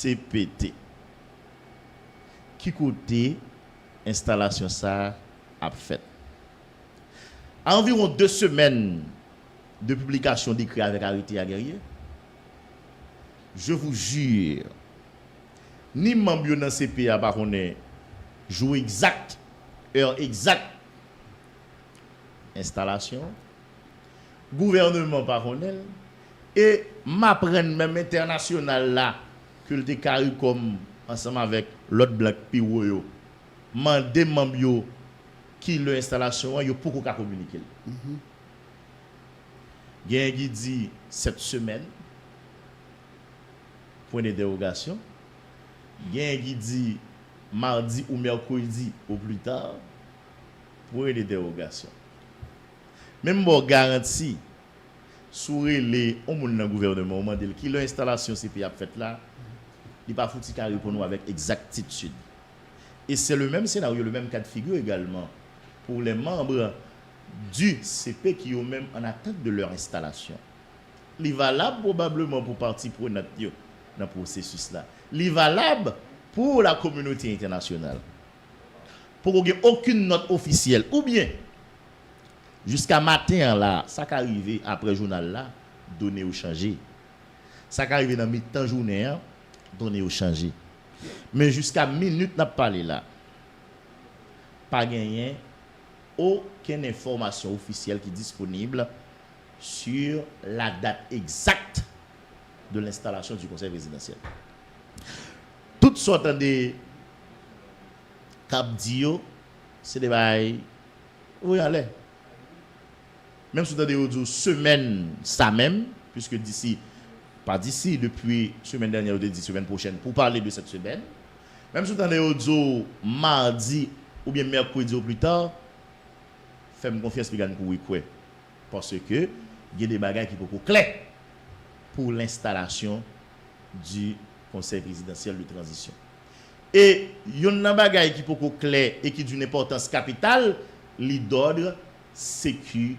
CPT. Qui côté installation ça a fait. À environ 2 semaines de publication d'écrit avec arrêté à guerrier, je vous jure, ni membre dans CPA pas connaît jour exact, heure exacte installation, gouvernement pas connaît et m'apprenne même international là que le carré comme ensemble avec l'autre black piwo yo mandé membre yo qui l'installation yo pour qu'on communiquer. Gen qui dit cette semaine point de dérogation. Gen qui dit mardi ou mercredi au plus tard point de dérogation. Même bon garantie sur les on moun dans gouvernement on mandel qui l'installation CPA fait là, il pas fouti carré pour nous avec exactitude. Et c'est le même scénario, le même cas de figure également pour les membres du CP qui ont même en attente de leur installation. Il est valable probablement pour partie prenante dans le processus là. Il est valable pour la communauté internationale. Pour qu'il n'y ait aucune note officielle ou bien jusqu'à matin là, ça qui arrivé après journal là, donné ou changé. Ça qui arrivé dans mi-temps journée, donné ou changé. Mais jusqu'à minute n'a parlé là. Pas gagné aucune information officielle qui est disponible sur la date exacte de l'installation du conseil présidentiel. Toutes sortes de capdio, c'est des bails. Oui, allez. Même si vous avez dit semaine, ça même, puisque d'ici, pas d'ici, depuis semaine dernière ou de semaine prochaine, pour parler de cette semaine, même si vous avez dit mardi ou bien mercredi ou plus tard, faites-moi confiance pour vous quoi. Parce que il y a des bagages qui sont clairs pour l'installation du conseil présidentiel de transition. Et il y a des bagages qui sont clairs et qui ont une importance capitale, l'ordre sécuritaire.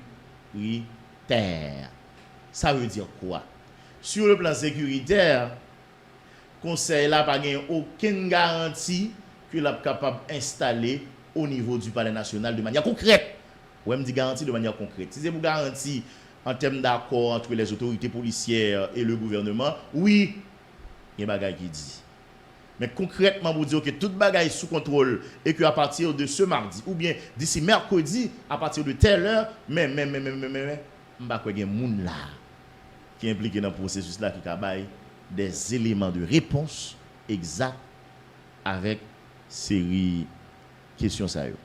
Ça veut dire quoi? Sur le plan sécuritaire, le conseil n'a pas aucune garantie qu'il est capable d'installer au niveau du palais national de manière concrète. Ou me dit garantie de manière concrète. Si c'est pour garantie en termes d'accord entre les autorités policières et le gouvernement, oui, il y a des bagages qui dit. Mais concrètement, vous dire que toute bagaille est sous contrôle et qu'à partir de ce mardi, ou bien d'ici mercredi, à partir de telle heure, je ne sais pas qu'il y a des gens là qui sont impliqués dans le processus là qui a des éléments de réponse exacts avec série questions sérieuses.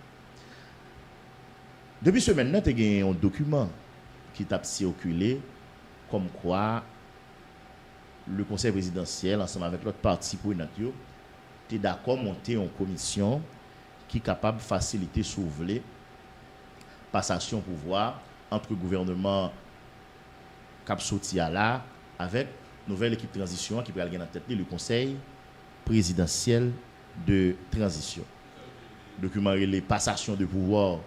Depuis ce maintenant, il y a un document qui t'a circulé comme quoi le conseil présidentiel, ensemble avec l'autre parti pour une est d'accord monter en commission qui est capable de faciliter, soulever passation pouvoir entre le gouvernement Cap Sotia avec nouvelle équipe de transition qui peut aller en tête le conseil présidentiel de transition. Document les passations de pouvoir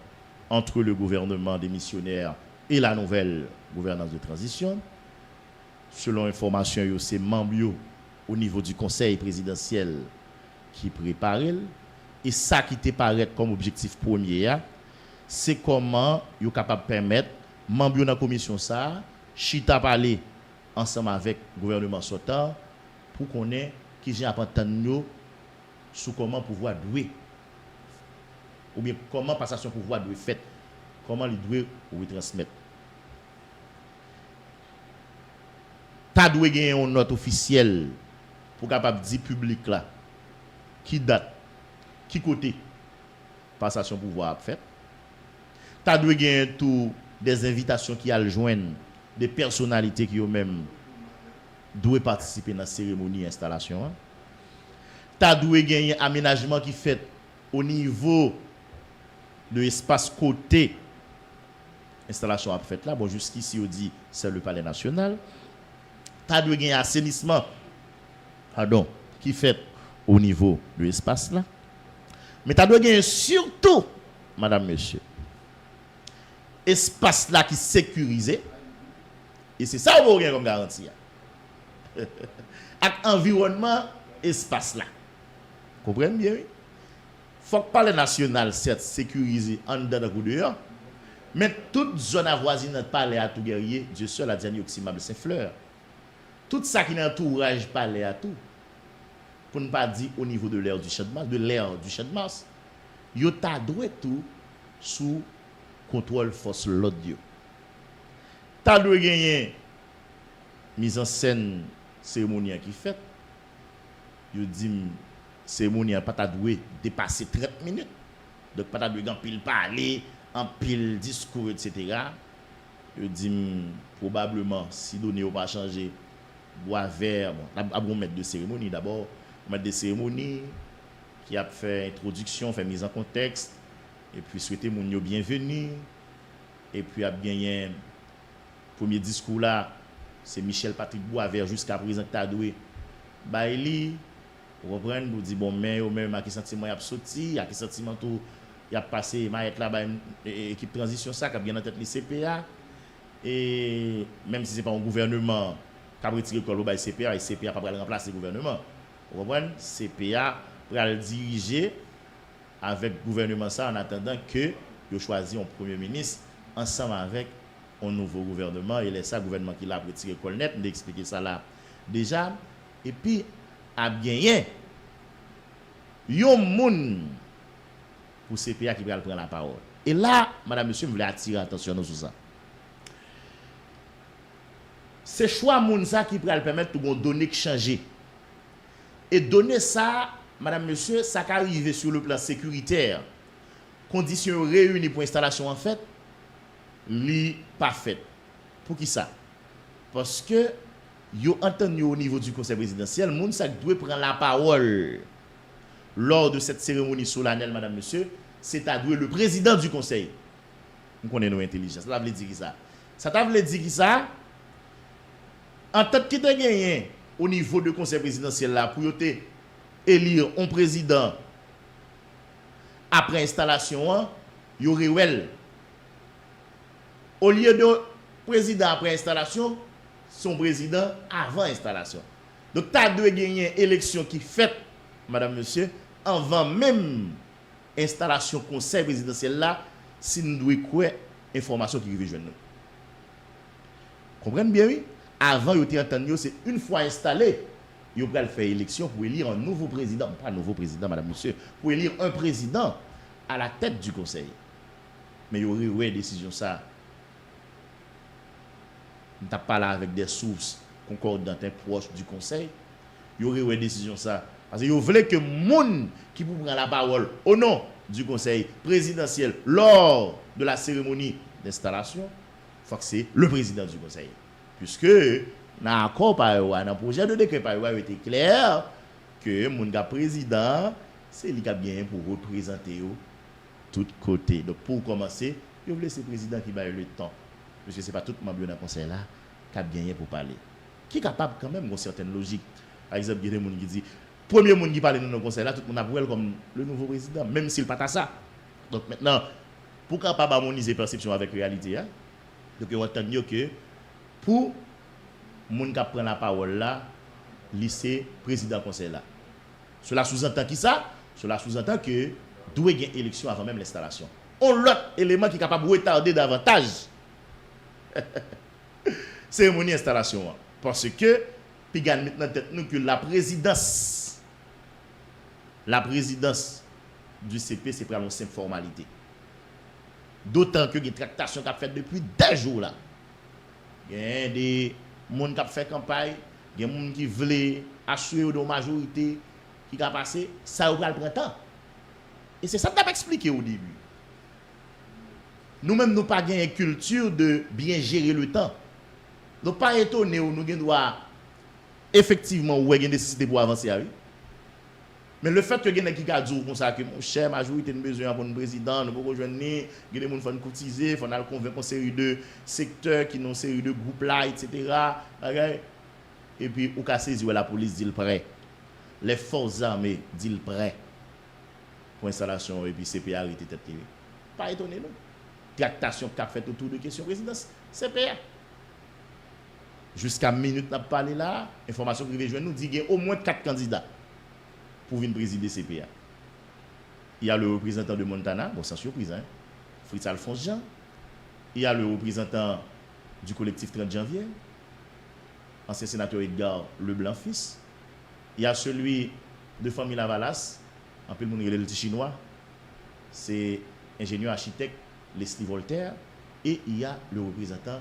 entre le gouvernement démissionnaire et la nouvelle gouvernance de transition. Selon information, c'est membres au niveau du conseil présidentiel qui prépare. Et ça qui te paraît comme objectif premier, c'est comment ils sont capables de permettre membres de la commission ça, chita parler ensemble avec le gouvernement sortant pour qu'on ait qui j'ai appris sur comment pouvoir douer ou bien comment passation pouvoir doit fait, comment il doit ou transmettre. Ta doit gagner une note officielle pour capable dire public là qui date, qui côté passation pouvoir fait. Ta doit gagner tout des invitations qui allent joindre des personnalités qui eux-mêmes doivent participer dans la cérémonie d'installation. Ta doit gagner aménagement qui fait au niveau de l'espace côté installation a fait là. Bon, jusqu'ici on dit c'est le palais national. Ta doit gagner assainissement qui fait au niveau de l'espace là. Mais ta doit gagner surtout madame monsieur espace là qui sécurisé et c'est ça qu'on gagne comme garantie. Avec environnement espace là. Comprenez bien, oui? Faut que parler national, certes, sécurisé en dedans de dehors, mais toute zone avoisinante parler à tout guerrier, Dieu seul a dit oxymable Saint-Fleur. Tout ça qui est entourage parler à tout. Pour ne pas dire au niveau de l'air du Champ de Mars, yo ta doué tout sous contrôle force l'autre Dieu. Ta doué gagner mise en scène cérémonie qui fait. Yo dit cérémonie pas ta doué dépasser 30 minutes. Donc pas ta doué en pile parler, en pile discours etc. Yo dit probablement si donné ou pas changer bois vert bon mettre de cérémonie d'abord mettre des cérémonies qui a fait introduction, fait mise en contexte et puis souhaiter mon yo bienvenue et puis a gagné premier discours là c'est Michel Patrick Boisvert jusqu'à présent Tadoué Baili vous comprenez vous dit bon mais au même à qui sentiment y a sorti à qui sentiment tout y a passé maître là bas équipe transition ça qui a bien en tête les CPA et même si c'est pas un gouvernement qui a retiré le bail CPA et CPA pas remplacer le gouvernement vous comprenez CPA pour le diriger avec le gouvernement ça en attendant que il choisi un premier ministre ensemble avec un nouveau gouvernement et c'est ça le gouvernement qui l'a retiré le net d'expliquer ça là déjà et puis a gagné yon moun pour CPA qui va prendre la parole et là madame monsieur je voulais attirer attention sur ça c'est choix moun ça qui va permettre de donner que changer et donner ça madame monsieur ça qui arrive sur le plan sécuritaire conditions réunies pour installation en fait li pas fait pour qui ça parce que yo entendu au niveau du conseil présidentiel moun ça doit prendre la parole lors de cette cérémonie solennelle madame monsieur c'est à doué le président du conseil nous connaissons nos intelligences ça veut dire ça veut dire ça en tant que gagné au niveau du conseil présidentiel là pour élire un président après installation il y aurait au lieu de président après installation son président avant installation donc tu as dû gagner élection qui fait madame monsieur avant même installation conseil présidentiel là si nous devons quoi information qui arrive jeune nous comprenez bien oui avant il était entendu c'est une fois installé il va faire élection pour élire un nouveau président pas un nouveau président madame monsieur pour élire un président à la tête du conseil mais il y aurait une décision ça on t'a parlé avec des sources concordantes proches du conseil il y aurait une décision ça parce que vous voulez que moun qui pour prendre la parole au nom du conseil présidentiel lors de la cérémonie d'installation faut que c'est le président du conseil puisque dans l'accord par dans le projet de décret par il était clair que mon président c'est lui qui a bien pour représenter tout côté donc pour commencer il veut laisser le président qui va le temps parce que c'est pas tout membre dans le conseil là qui a gagné pour parler qui est capable quand même d'une certaine logique par exemple il y a des gens qui disent premier monde qui parle dans le conseil là tout le monde appelle comme le nouveau président même s'il pas ça donc maintenant pour capable harmoniser perception avec réalité hein donc on entend que pour moun qui prend la parole là lycée président conseil là cela sous-entend qui ça cela sous-entend que doit y avoir élection avant même l'installation on l'autre élément qui est capable de retarder davantage cérémonie installation parce que puis gagne maintenant tête nous que la présidence du CP c'est pour une simple formalité d'autant que les tractations qu'a fait depuis 2 jours là il y a des gens qui ont fait campagne il y a des gens qui veulent assurer de majorité qui a passé ça va le printemps et c'est ça que tu as expliqué au début nous-mêmes nous pas une culture de bien gérer le temps nous pas étonné nous doit effectivement où il y a une nécessité pour avancer oui. Mais le fait que quelqu'un qui a dit comme ça que mon cher majorité de besoin pour un président nous pouvons rejoindre il y a des gens qui font cotiser faut aller convaincre une série de secteurs qui ont une série de groupes là etc. Et puis au cas saisi la police dit le prêt les forces armées dit le prêt pour installation et puis CPA arrêté tête pas étonné non tractation qu'a fait autour de question présidence CPA jusqu'à minute n'a parlé là information privée joindre nous dit qu'il y a au moins 4 candidats pour venir présider CPA. Il y a le représentant de Montana, bon, sans surprise, hein, Fritz Alphonse Jean. Il y a le représentant du collectif 30 janvier, ancien sénateur Edgar Leblanc fils. Il y a celui de famille Lavalas, en peu le monde le chinois, c'est ingénieur architecte Leslie Voltaire. Et il y a le représentant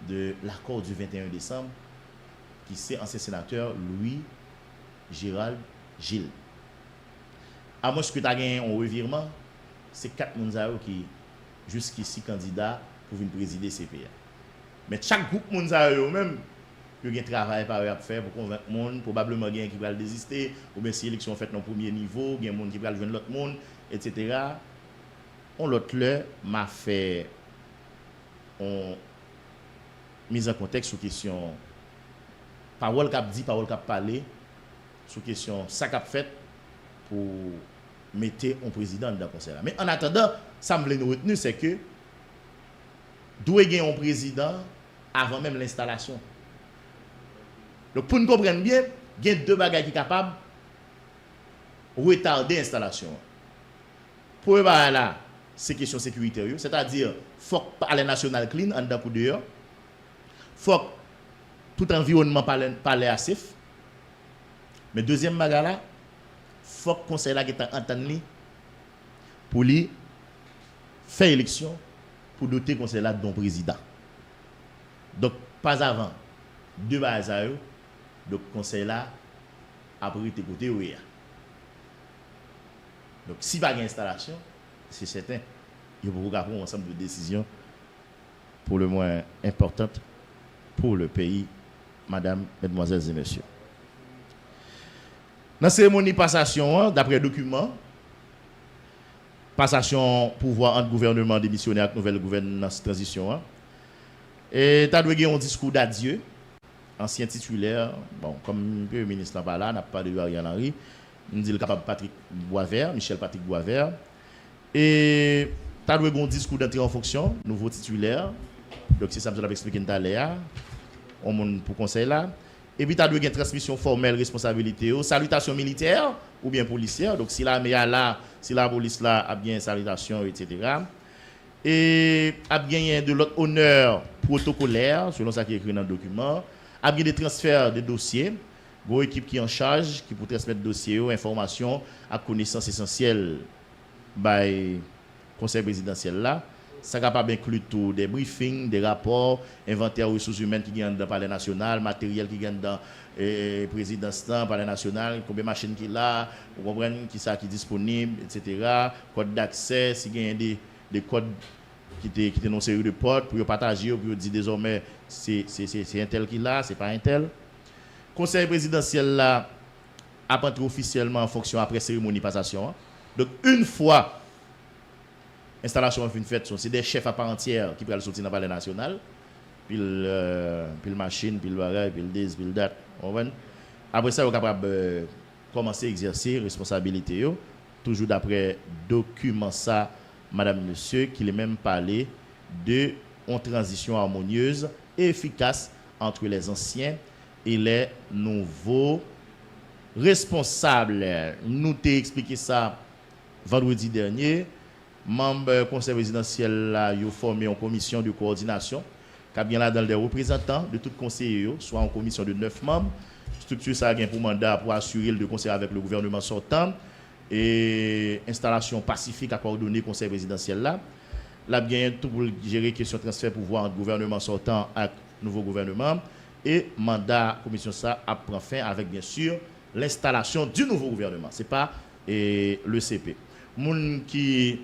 de l'accord du 21 décembre, qui c'est ancien sénateur Louis Gérald Gilles. À moins que tu as gagné un revirement, c'est 4 personnes qui jusqu'ici candidats pour venir présider CPA. Mais chaque groupe de même, il y a un travail à faire pour convaincre le monde, probablement il y a qui va désister, ou bien si l'élection faite dans le premier niveau, il y a un monde qui va joindre l'autre monde, etc. On l'autre là m'a fait une mise en contexte sur question parole qu'a dit, parole qu'a parlé, sur question ça qu'a fait pour mettre un président dans le conseil. Mais en attendant, ça me nous retenir, c'est que doit y avoir un président avant même l'installation. Donc pour nous comprendre bien, il y a 2 bagages qui sont capables de retarder l'installation. Pour eux, là, c'est question sécuritaire, c'est-à-dire, il faut que le palais national clean, en dedans pour dehors. Il faut que tout environnement palais safe. Mais deuxième bagage là, il faut que le conseil là qui est entendu pour lui faire élection pour doter le conseil là d'un président. Donc, pas avant, 2 bagages, donc le conseil là a pris tes côtés où il y a. Donc, s'il n'y a pas d'installation, c'est certain, il faut prendre un ensemble de décisions pour le moins importantes pour le pays, madame, mesdemoiselles et messieurs. Dans la cérémonie passation, d'après document, passation pouvoir entre gouvernement démissionnaire avec nouvelle gouvernance transition, et tu as dû un discours d'adieu, ancien titulaire, bon, comme le ministre là, n'a pas de Ariel Henry, nous dit le capable Patrick Boisvert, Michel Patrick Boisvert. Et tu as un discours d'entrée en fonction, nouveau titulaire. Donc c'est ça que je l'avais expliqué tout à l'heure. On monte pour conseil là. Et puis tu as une transmission formelle, responsabilité, salutation militaire ou bien policière. Donc si l'armée est là, si la police là a bien salutation, etc. Et a bien de l'autre honneur protocolaire, selon ce qui est écrit dans le document. A bien des transferts de dossiers. Une équipe qui est en charge, qui peut transmettre dossiers, informations, à connaissances essentielles by conseil présidentiel là. Ça capable inclure tout des briefings, des rapports, inventaire des ressources humaines qui gagnent dans le palais national, matériel qui gagne dans le présidence dans le palais national, combien de machines qu'il a, vous comprenez qui ça qui est disponible, etc. Code d'accès, s'il y a des codes qui étaient dans une série de portes pour partager, pour dire désormais c'est un tel qui l'a, c'est pas un tel. Conseil présidentiel là a entré officiellement en fonction après cérémonie passation. Donc une fois installation est faite, c'est des chefs à part entière qui peuvent sortir dans le palais national, puis le machine, puis le bagage, puis le dis, puis le date. Après ça, on est capable de commencer à exercer responsabilité, toujours d'après document ça, madame, monsieur, qui est même parlé de une transition harmonieuse et efficace entre les anciens et les nouveaux responsables. Nous t'ai expliqué ça vendredi dernier. Membres conseil présidentiel là, ils ont formé une commission de coordination qui a bien là dans des représentants de tout conseiller, soit une commission de 9 membres. Structure ça a pour mandat pour assurer le conseil avec le gouvernement sortant et installation pacifique à coordonner le conseil présidentiel là. Là bien tout pour gérer question de transfert pouvoir entre gouvernement sortant et nouveau gouvernement et mandat commission ça a prend fin avec bien sûr l'installation du nouveau gouvernement. C'est pas le CP. Moun qui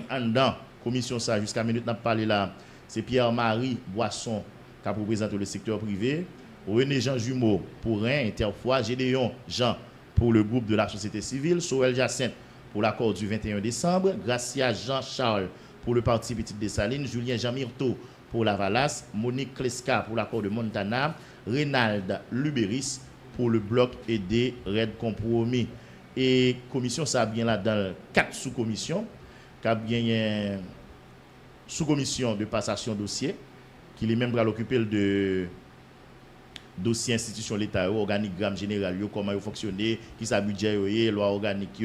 en dedans commission ça jusqu'à minute n'a parlé là, c'est Pierre-Marie Boisson qui a représenté le secteur privé, René Jean Jumeau pour Rhin Interfoy, Gédéon Jean pour le groupe de la société civile, Sorel Jacinthe pour l'accord du 21 décembre, Gracia Jean-Charles pour le parti Petite Dessalines, Julien Jean Myrto pour la Valasse, Monique Kleska pour l'accord de Montana, Reynald Luberis pour le bloc et des Red Compromis. Et commission ça a bien là dans 4 sous-commissions, qui a bien une sous-commission de passation dossier, qui est même va l'occuper de dossier institution l'État, organigramme général, comment ils fonctionnent, qui sa budget, loi organique,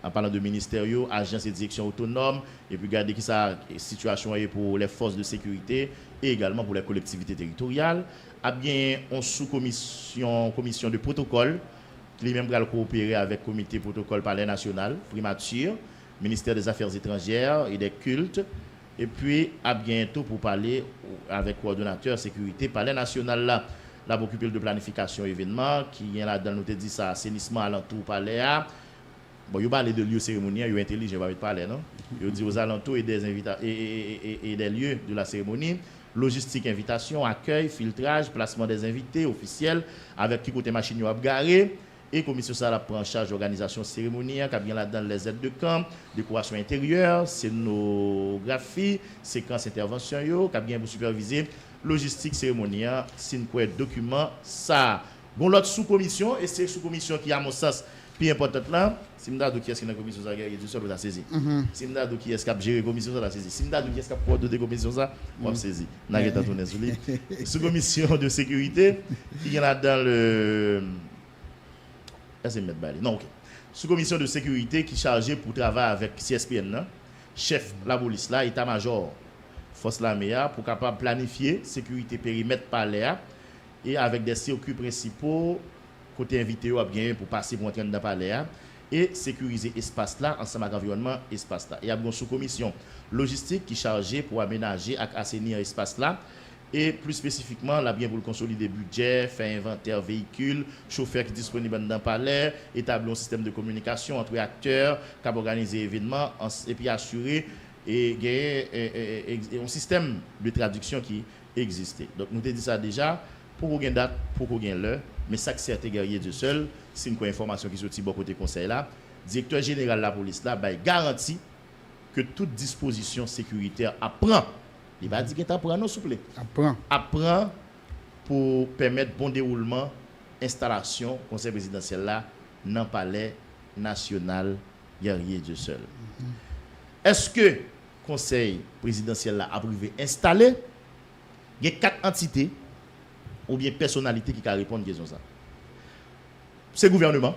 en parlant de ministère, agence et direction autonome, et puis regarder qui sa situation est pour les forces de sécurité et également pour les collectivités territoriales. A bien on commission de protocole, qui lui-même va coopérer avec le comité protocole palais national, primature, ministère des Affaires étrangères et des cultes, et puis à bientôt pour parler avec coordonnateur sécurité palais national là. Là, pour occuper de planification événement, qui est là dans nous dit ça, assainissement alentour palais. Bon, il parle de lieux cérémoniels, il est intelligent, il va parler, non? Il dit aux alentours et des et des lieux de la cérémonie, logistique, invitation, accueil, filtrage, placement des invités officiels, avec qui côté machine à garer, et commission ça la prend en charge organisation cérémonielle, qui a bien là-dedans les aides de camp, décoration intérieure, scénographie, séquence intervention, qui a bien pour superviser logistique cérémonielle, signe quoi document ça. Bon l'autre sous-commission et c'est sous-commission qui à mon sens plus importante là, si m'dadou qui est dans la commission ça guerre du seul pour saisir. Si m'dadou qui est qui a géré commission ça la saisir. Si m'dadou qui est qui a coordonné commission ça, on saisir. N'a pas tourner sur lui. Sous-commission de sécurité qui est là dans le non, OK. Sous-commission de sécurité qui est chargée pour travailler avec CSPN là, chef la police là, état-major force l'armée pour capable planifier sécurité périmètre palais et avec des circuits principaux côté invité à bien pour passer pour entrer dans palais et sécuriser espace là ensemble avec environnement espace là. Il y a une sous-commission logistique qui est chargée pour aménager et assainir espace là et plus spécifiquement là bien pour consolider budget, faire inventaire véhicules, chauffeur qui disponible dans palais, établir un système de communication entre acteurs, cap organiser événements et puis assurer et gagner un système de traduction qui existait. Donc nous te dit ça déjà pour qu'on gagne date, pour qu'on gagne l'heure, mais ça que c'est guerrier de seul, c'est une information qui sorti bon côté conseil là, directeur général de la police là garantit que toute disposition sécuritaire apprend. Il va dire qu'il apprend non s'il vous plaît. Apprend pour permettre bon déroulement installation conseil présidentiel là dans le palais national guerrier de seul. Est-ce que conseil présidentiel là a privé installé, il y a 4 entités ou bien personnalités qui peuvent répondre à question ça. C'est le gouvernement.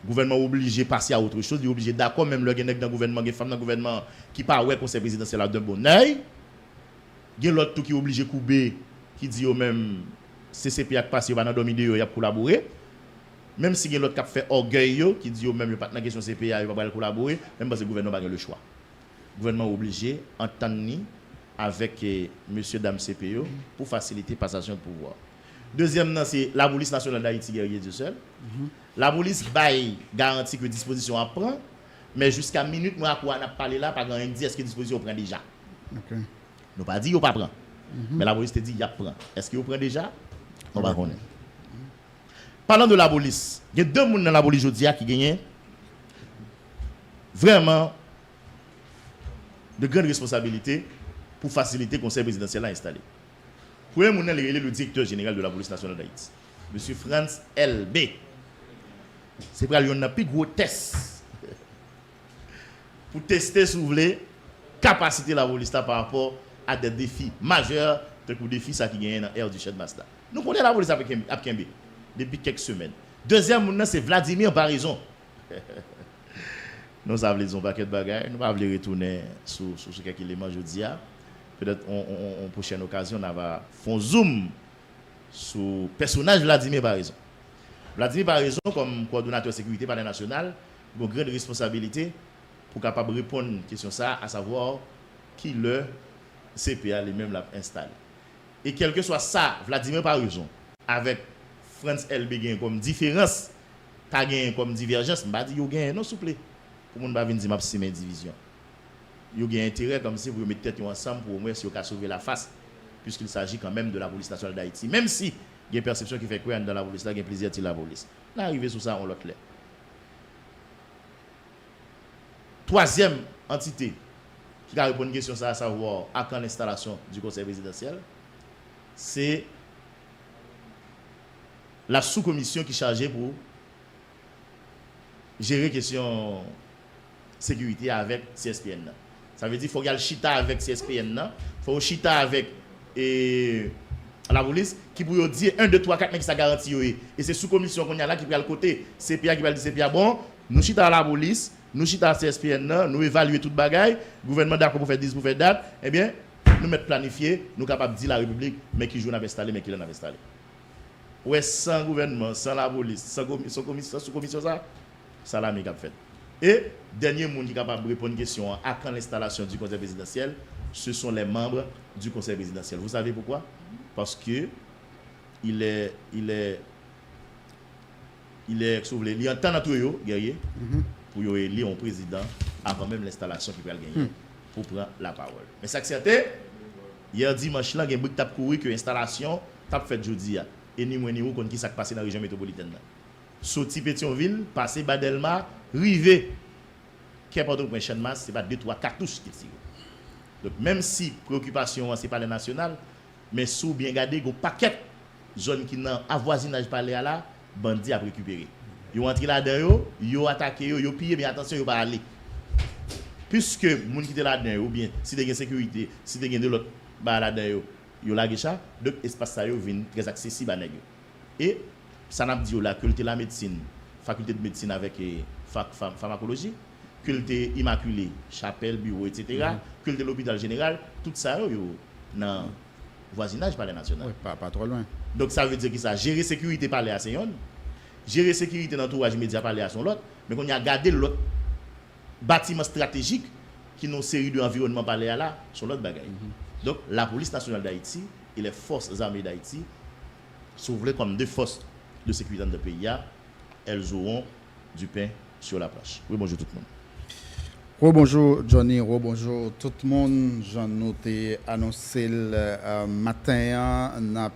Le gouvernement est obligé de passer à autre chose, il est obligé d'accord même le gars dans le gouvernement, les femmes dans le gouvernement qui pas ouais conseil présidentiel là d'un bon œil. Il y a l'autre qui est obligé de couper qui dit au même CCP a passé va dans dominer il a collaborer. Même si il y a l'autre qui a fait orgueil qui dit au même le partenaire question CPA il va pas collaborer, même parce que le gouvernement n'a pas le choix. Le gouvernement est obligé d'entendre avec monsieur dame CPO pour faciliter la passation de pouvoir. Deuxièmement, c'est la police nationale d'Haïti guerrier du seul. La police baille garantit que disposition apprend, mais jusqu'à minute moi on a parlé là pas grand dit est-ce que disposition prend déjà. OK. Nous pas dit yo pas prend. Mais la police te dit y a prend. Est-ce que yo prend déjà? On va connaître. Parlant de la police, il y a 2 personnes dans la police aujourd'hui qui gagnent vraiment de grandes responsabilités pour faciliter le conseil présidentiel à installer. Premier monde est le directeur général de la police nationale d'Haïti, M. Franz LB. C'est pour lui un plus gros test pour tester si vous voulez capacité de la police par rapport à des défis majeurs, des défis ça qui gagne dans l'air du chef de Masda. Nous connaissons la police à Kembe depuis quelques semaines. Deuxième c'est Vladimir Barizon. Nous avons les paquet de bagages, nous allons retourner sur quelques éléments aujourd'hui. Peut-être en prochaine occasion, on va faire zoom sur le personnage Vladimir Barizon. Vladimir Barizon, comme coordonnateur sécurité palais national, a une grande responsabilité pour capable répondre à une question ça, à savoir qui le CPA lui-même l'a installé. Et quel que soit ça, Vladimir Barizon, avec France LB comme différence, comme divergence, je dis qu'il non s'il vous plaît. Pour ne pas venir dire que c'est une division. Il y a intérêt comme si vous mettez tête ensemble pour au moins si vous sauver la face, puisqu'il s'agit quand même de la police nationale d'Haïti. Même si il y a une perception qui fait que dans la police, il y a plaisir de la police. L'arrivée sur ça, on l'autre. Troisième entité qui a répondu à une question, à savoir à quand l'installation du conseil présidentiel, c'est la sous-commission qui est chargée pour gérer la question sécurité avec CSPN. Ça veut dire qu'il faut y aller chita avec CSPN, il faut chita avec la police qui pour dire 1 2 3 4 mais qui ça garantit et c'est sous commission qu'on y a là qui prend le côté CPA qui va dire CPA bon nous chita à la police nous chita à CSPN nous évaluer toute bagaille gouvernement d'accord pour faire 10 pour faire date eh bien nous mettre planifier nous capable dire la République mais qui joue n'a installé mais qui l'a installé ouais sans gouvernement sans la police sans commission sous commission ça la méga fait et dernier monde qui est capable de répondre à une question à quand l'installation du conseil présidentiel ce sont les membres du conseil présidentiel vous savez pourquoi parce que il est sauvé il entend dans tout yo guerrier pour yo élire un président avant même l'installation qui va gagner pour prendre la parole mais ça que c'était hier dimanche là gen t'a couru que installation t'a fait jeudi et ni moins ni ou kon qui ça passé dans la région métropolitaine là sorti Pétionville passer Badelma rivé qu'importe point chaîne masse c'est pas 2 3 cartouches qui tirent donc même si préoccupation c'est pas le national mais sous bien garder go paquet zone qui dans avoisinage parler là bandi a récupérer yo entré là-dedans yo attaqué yo piller mais attention yo pas aller puisque moun qui était là-dedans ou bien si des sécurité si des de l'autre ba là-dedans yo lagé ça donc espace ça yo vinn très accessible à nèg et ça n'a dit là que la médecine faculté de médecine avec pharmacologie culte immaculée chapelle bureau etc. culte l'hôpital général tout ça yo dans voisinage palais national pas trop loin donc ça veut dire que ça gérer sécurité palais à Seyon gérer sécurité dans entourage média palais à son l'autre mais qu'on y a gardé l'autre bâtiment stratégique qui nous série de environnement palais là sur l'autre bagaille donc la police nationale d'Haïti et les forces armées d'Haïti s'ouvrent comme deux forces de sécurité dans le pays elles auront du pain sur la planche. Oui, bonjour tout le monde. Bonjour Johnny, bonjour tout le monde. J'en noté annoncé le matin, on a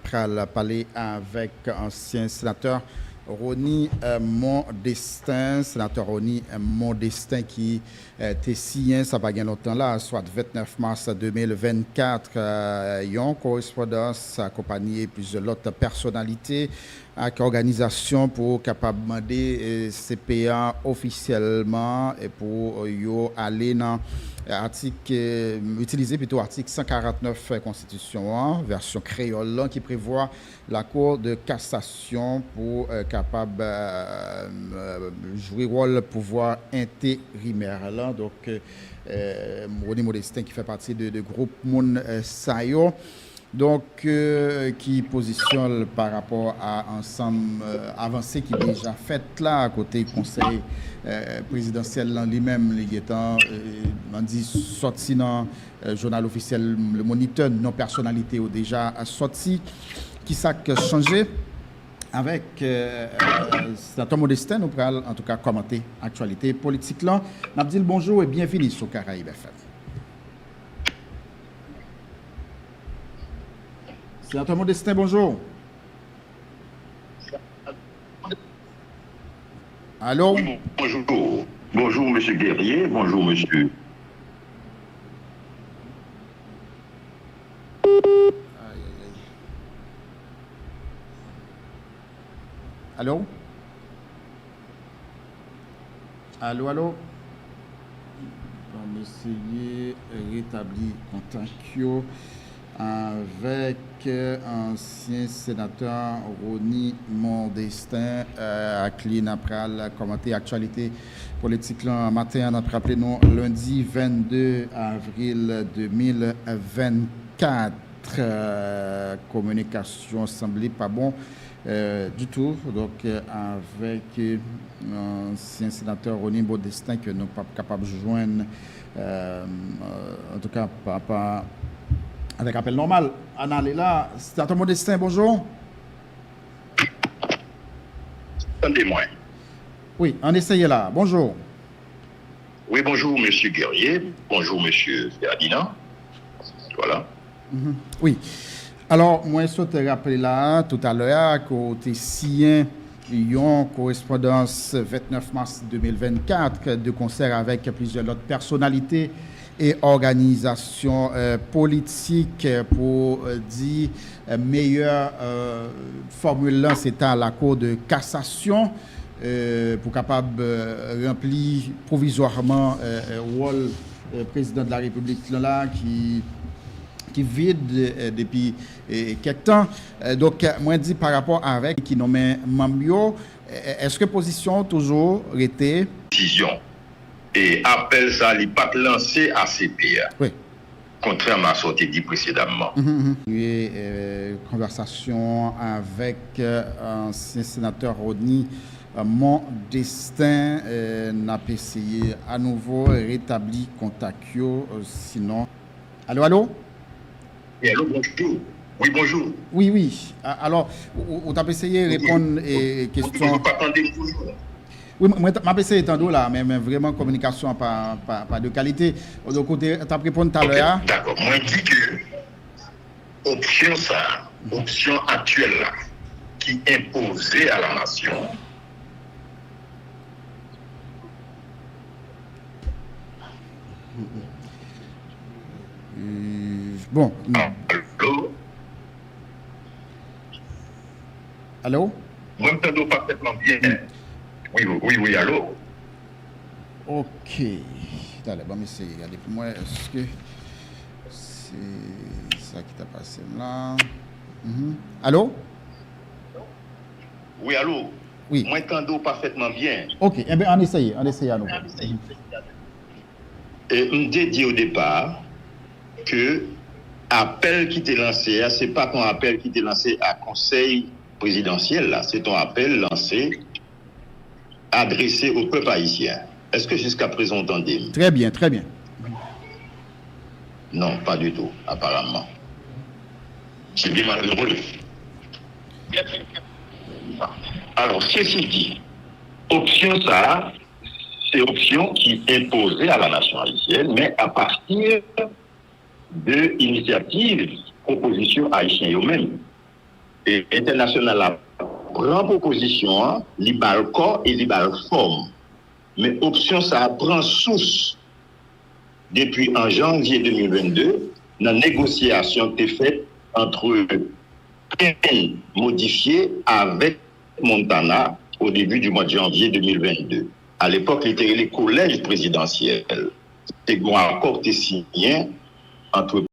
parlé avec ancien sénateur Rony Mondestin, sénateur Rony Mondestin qui était signé, ça va bien longtemps là, soit 29 mars 2024, yon correspondance accompagné plusieurs autres personnalités avec organisation pour capable demander CPA officiellement et pour yo aller dans article utiliser plutôt article 149 constitution version créole qui prévoit la cour de cassation pour capable jouer rôle pouvoir intérimaire là donc Rony Mondestin qui fait partie de groupe Moun Sayo donc qui positionne par rapport à ensemble avancé qui est déjà fait là à côté du conseil présidentiel lui-même les étant on dit sorti dans journal officiel le Moniteur non personnalité ont déjà sorti qui ça a changé avec Sénateur Mondestin nous pourrons en tout cas commenter actualité politique là. Nabdil bonjour et bienvenue sur Caraïbes FM. Sénateur Mondestin, bonjour. Allô? Bonjour. Bonjour, monsieur Guerrier. Bonjour, monsieur. Allô? Allô, allô? On va essayer de rétablir contact avec ancien sénateur Rony Mondestin à qui n'a pas commenté actualité politique là matin on a rappelé nous lundi 22 avril 2024 communication semblait pas bon du tout donc avec ancien sénateur Rony Mondestin que nous pas capable de joindre en tout cas pas avec appel normal. Anna est là. Sénateur Mondestin, bonjour. Attendez-moi. Oui, on essaye là. Bonjour. Oui, bonjour, monsieur Guerrier. Bonjour, monsieur Ferdinand. Voilà. Oui. Alors, moi, je te rappeler là, tout à l'heure, côté sien, une correspondance 29 mars 2024 de concert avec plusieurs autres personnalités et organisations politiques pour dire meilleure formule là, c'est à la Cour de cassation pour capable remplir provisoirement rôle président de la République là qui qui vide depuis quelque temps. Donc, moi, je dis par rapport avec qui nommé Mambio, est-ce que position toujours été Décision. Et appel ça, il n'est pas lancé à CPA. Oui. Contrairement à ce qui dit précédemment. Et conversation avec ancien sénateur Rodney. Mon destin n'a pas essayé à nouveau rétablir contact. Sinon. Allô? Oui, allô, bonjour. Oui, bonjour. Oui. Alors, on t'a essayé de répondre aux questions. Vous attendez toujours. Oui, moi, je essayé tantôt là, mais vraiment, communication pas de qualité. Donc, tu as répondu tout à l'heure. D'accord. Moi, je dis que option actuelle là, qui imposée à la nation, bon. Allô? Moi, je m'entends parfaitement bien. Oui, allô? Ok. Allez, bon, essayer. Regardez pour moi, est-ce que c'est ça qui t'a passé là? Allô? Oui, allô? Oui. Moi, je m'entends parfaitement bien. Ok, eh bien, on essaye à nouveau. Et on dit au départ que l'appel qui était lancé, ce n'est pas ton appel qui était lancé à conseil présidentiel, là, c'est ton appel lancé, adressé au peuple haïtien. Est-ce que jusqu'à présent, on entendez? Très bien. Non, pas du tout, apparemment. C'est bien malheureux. Alors, ceci dit, option ça, c'est option qui est imposée à la nation haïtienne, mais à partir de initiatives, propositions haïtiennes eux-mêmes. Et international prend proposition, libère corps et libère forme. Mais option ça prend source depuis en janvier 2022, dans la négociation qui est faite entre peine modifiée avec Montana au début du mois de janvier 2022. À l'époque, il était les collèges présidentiels. C'est un accord signé entre